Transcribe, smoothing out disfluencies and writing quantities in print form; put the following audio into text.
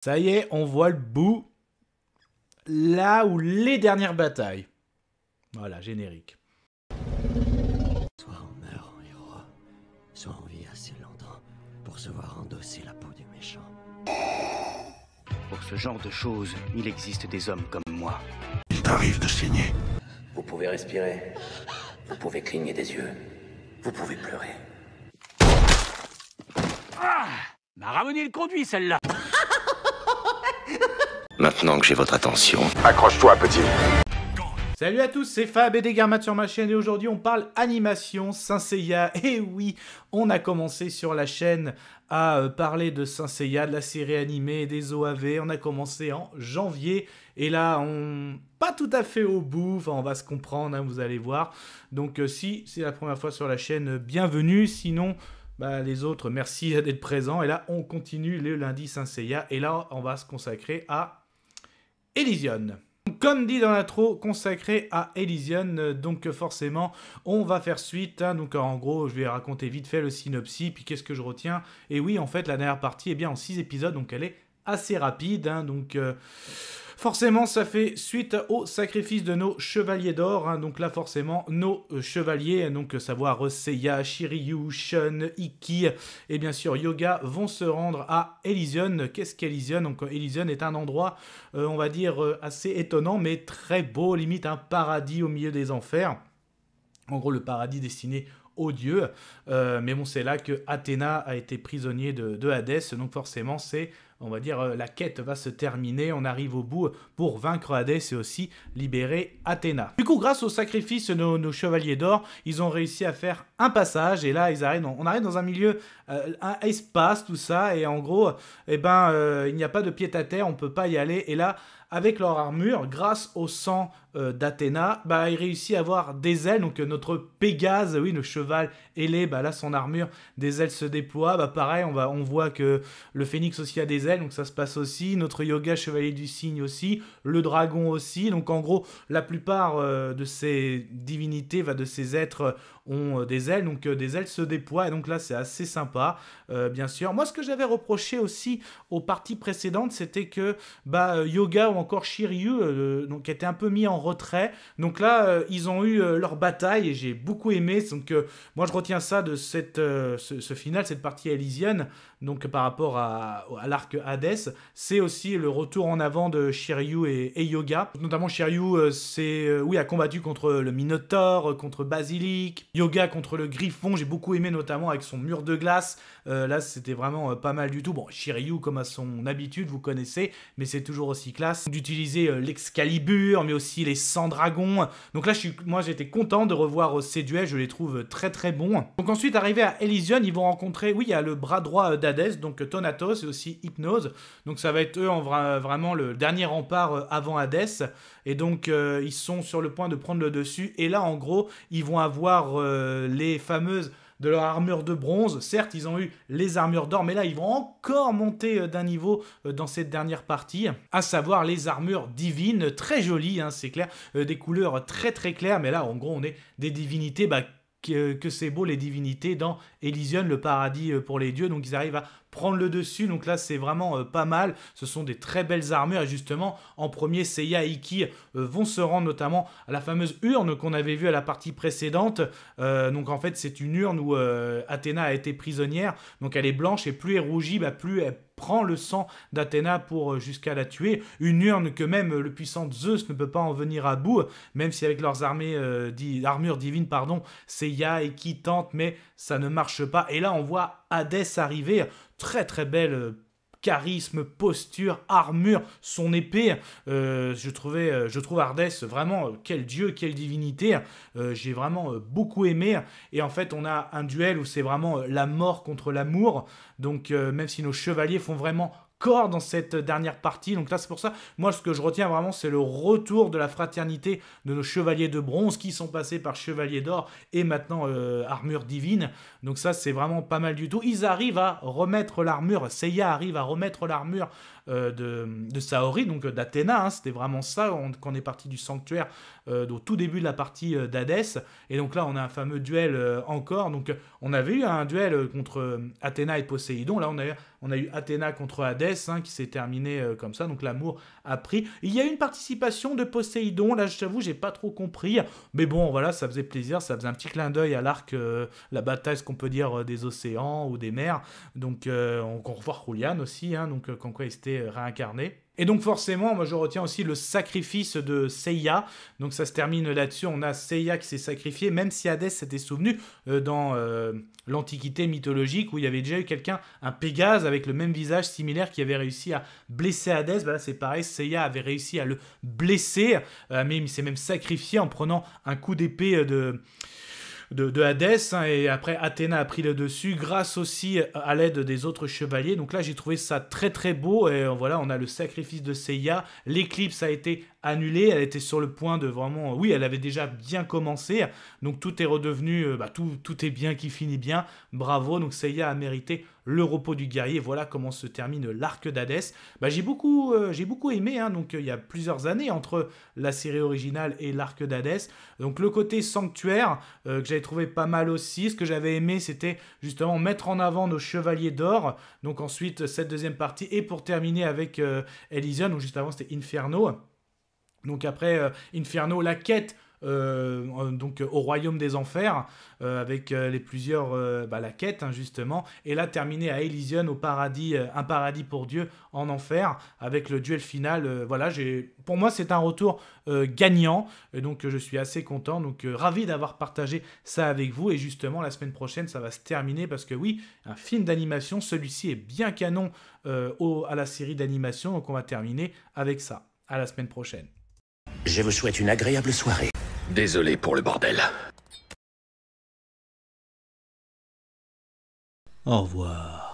Ça y est, on voit le bout. Là où les dernières batailles. Voilà, générique. Soit on meurt en héros, soit on vit assez longtemps pour se voir endosser la peau du méchant. Pour ce genre de choses, il existe des hommes comme moi. Il t'arrive de saigner. Vous pouvez respirer. Vous pouvez cligner des yeux. Vous pouvez pleurer. Ah, m'a ramené le conduit celle-là. Maintenant que j'ai votre attention, Accroche-toi, petit. Salut à tous, c'est Fab et Degarmat sur ma chaîne et aujourd'hui on parle animation Saint Seiya. Et oui, on a commencé sur la chaîne à parler de Saint Seiya, de la série animée, des OAV. On a commencé en janvier et là on... pas tout à fait au bout, enfin on va se comprendre, hein, vous allez voir. Donc si c'est la première fois sur la chaîne, bienvenue, sinon... Bah, les autres, merci d'être présents. Et là, on continue le lundi Saint Seiya. Et là, on va se consacrer à Elysion. Comme dit dans l'intro, consacré à Elysion, donc forcément, on va faire suite. Hein, donc en gros, je vais raconter vite fait le synopsis, puis qu'est-ce que je retiens. Et oui, en fait, la dernière partie est bien en 6 épisodes, donc elle est assez rapide. Hein, donc... forcément, ça fait suite au sacrifice de nos chevaliers d'or. Hein, donc là, forcément, nos chevaliers, donc savoir Seiya, Shiryu, Shun, Ikki et bien sûr Yoga, vont se rendre à Elysion. Qu'est-ce qu'Elysion? Donc Elysion est un endroit, on va dire, assez étonnant, mais très beau, limite un paradis au milieu des enfers. En gros, le paradis destiné aux dieux. Mais bon, c'est là que Athéna a été prisonnier de Hadès. Donc forcément, c'est... on va dire, la quête va se terminer, on arrive au bout pour vaincre Hadès et aussi libérer Athéna. Du coup, grâce au sacrifice de nos chevaliers d'or, ils ont réussi à faire un passage, et là, on arrive dans un milieu, un espace, tout ça, et en gros, il n'y a pas de pied-à-terre, on ne peut pas y aller, et là, avec leur armure, grâce au sang d'Athéna, ils réussissent à avoir des ailes, donc notre Pégase, oui, le cheval ailé, là, son armure, des ailes se déploient, pareil, on voit que le phénix aussi a des ailes, donc ça se passe aussi, notre Yoga chevalier du cygne aussi, le dragon aussi, donc en gros la plupart de ces divinités, de ces êtres ont des ailes, donc des ailes se déploient, et donc là c'est assez sympa, bien sûr. Moi ce que j'avais reproché aussi aux parties précédentes, c'était que Yoga ou encore Shiryu donc étaient un peu mis en retrait, donc là ils ont eu leur bataille, et j'ai beaucoup aimé, donc moi je retiens ça de ce final, cette partie Elysion, donc par rapport à l'arc Hadès, c'est aussi le retour en avant de Shiryu et Yoga. Notamment Shiryu a combattu contre le Minotaure, contre Basilic, Yoga contre le Griffon, j'ai beaucoup aimé notamment avec son mur de glace, là c'était vraiment pas mal du tout. Bon, Shiryu comme à son habitude, vous connaissez, mais c'est toujours aussi classe d'utiliser l'Excalibur, mais aussi les 100 dragons. Donc là moi j'étais content de revoir ces duels, je les trouve très très bons. Donc ensuite arrivé à Elysion, ils vont rencontrer, il y a le bras droit d'Hadès, donc Thanatos et aussi Hypnose. Donc ça va être eux vraiment le dernier rempart avant Hadès. Et donc ils sont sur le point de prendre le dessus. Et là en gros ils vont avoir les fameuses de leur armure de bronze. Certes, ils ont eu les armures d'or, mais là, ils vont encore monter d'un niveau dans cette dernière partie, à savoir les armures divines, très jolies, hein, c'est clair, des couleurs très très claires, mais là, en gros, on est des divinités, que c'est beau les divinités dans Elysion, le paradis pour les dieux, donc ils arrivent à prendre le dessus, donc là c'est vraiment pas mal, ce sont des très belles armures, et justement en premier Seiya et Ikki vont se rendre notamment à la fameuse urne qu'on avait vue à la partie précédente, donc en fait c'est une urne où Athéna a été prisonnière, donc elle est blanche, et plus elle rougit, plus elle prend le sang d'Athéna pour jusqu'à la tuer. Une urne que même le puissant Zeus ne peut pas en venir à bout, même si avec leurs armures divines, Seiya et Ikki tentent, mais ça ne marche pas. Et là, on voit Hadès arriver, très très belle charisme, posture, armure, son épée. Je trouve Hadès vraiment, quel dieu, quelle divinité. J'ai vraiment beaucoup aimé. Et en fait, on a un duel où c'est vraiment la mort contre l'amour. Donc, même si nos chevaliers font vraiment corps dans cette dernière partie, donc là c'est pour ça, moi ce que je retiens vraiment c'est le retour de la fraternité de nos chevaliers de bronze qui sont passés par chevaliers d'or et maintenant armure divine, donc ça c'est vraiment pas mal du tout. Ils arrivent à remettre l'armure, Seiya arrive à remettre l'armure de Saori, donc d'Athéna, hein, c'était vraiment ça, quand on est parti du sanctuaire au tout début de la partie d'Hadès, et donc là on a un fameux duel encore, donc on avait eu un duel contre Athéna et Poséidon, là on a eu Athéna contre Hadès, hein, qui s'est terminé comme ça, donc l'amour a pris. Il y a eu une participation de Poséidon, là je t'avoue j'ai pas trop compris, mais bon voilà, ça faisait plaisir, ça faisait un petit clin d'œil à l'arc, la bataille, ce qu'on peut dire, des océans ou des mers, donc on revoit Julian aussi, hein, donc quand quoi il s'était réincarné. Et donc forcément, moi je retiens aussi le sacrifice de Seiya, donc ça se termine là-dessus, on a Seiya qui s'est sacrifié, même si Hadès s'était souvenu dans l'Antiquité mythologique, où il y avait déjà eu quelqu'un, un Pégase avec le même visage similaire, qui avait réussi à blesser Hadès. Bah là c'est pareil, Seiya avait réussi à le blesser, mais il s'est même sacrifié en prenant un coup d'épée de Hadès, hein, et après Athéna a pris le dessus grâce aussi à l'aide des autres chevaliers. Donc là j'ai trouvé ça très très beau, et voilà, on a le sacrifice de Seiya, l'éclipse a été annulée, elle était sur le point de vraiment, oui, elle avait déjà bien commencé, donc tout est redevenu, tout est bien qui finit bien, bravo, donc Seiya a mérité le repos du guerrier. Voilà comment se termine l'arc d'Hadès. J'ai beaucoup aimé, hein, donc il y a plusieurs années entre la série originale et l'arc d'Hadès, donc le côté sanctuaire que j'avais trouvé pas mal aussi. Ce que j'avais aimé, c'était justement mettre en avant nos chevaliers d'or, donc ensuite cette deuxième partie, et pour terminer avec Elysion, donc juste avant c'était Inferno. Donc après Inferno, la quête donc au royaume des enfers, avec les plusieurs la quête, hein, justement, et là terminé à Elysion, au paradis, un paradis pour Dieu en enfer, avec le duel final. Voilà, pour moi c'est un retour gagnant, et donc je suis assez content, donc ravi d'avoir partagé ça avec vous. Et justement la semaine prochaine ça va se terminer, parce que oui, un film d'animation, celui-ci est bien canon à la série d'animation, donc on va terminer avec ça. À la semaine prochaine. Je vous souhaite une agréable soirée. Désolé pour le bordel. Au revoir.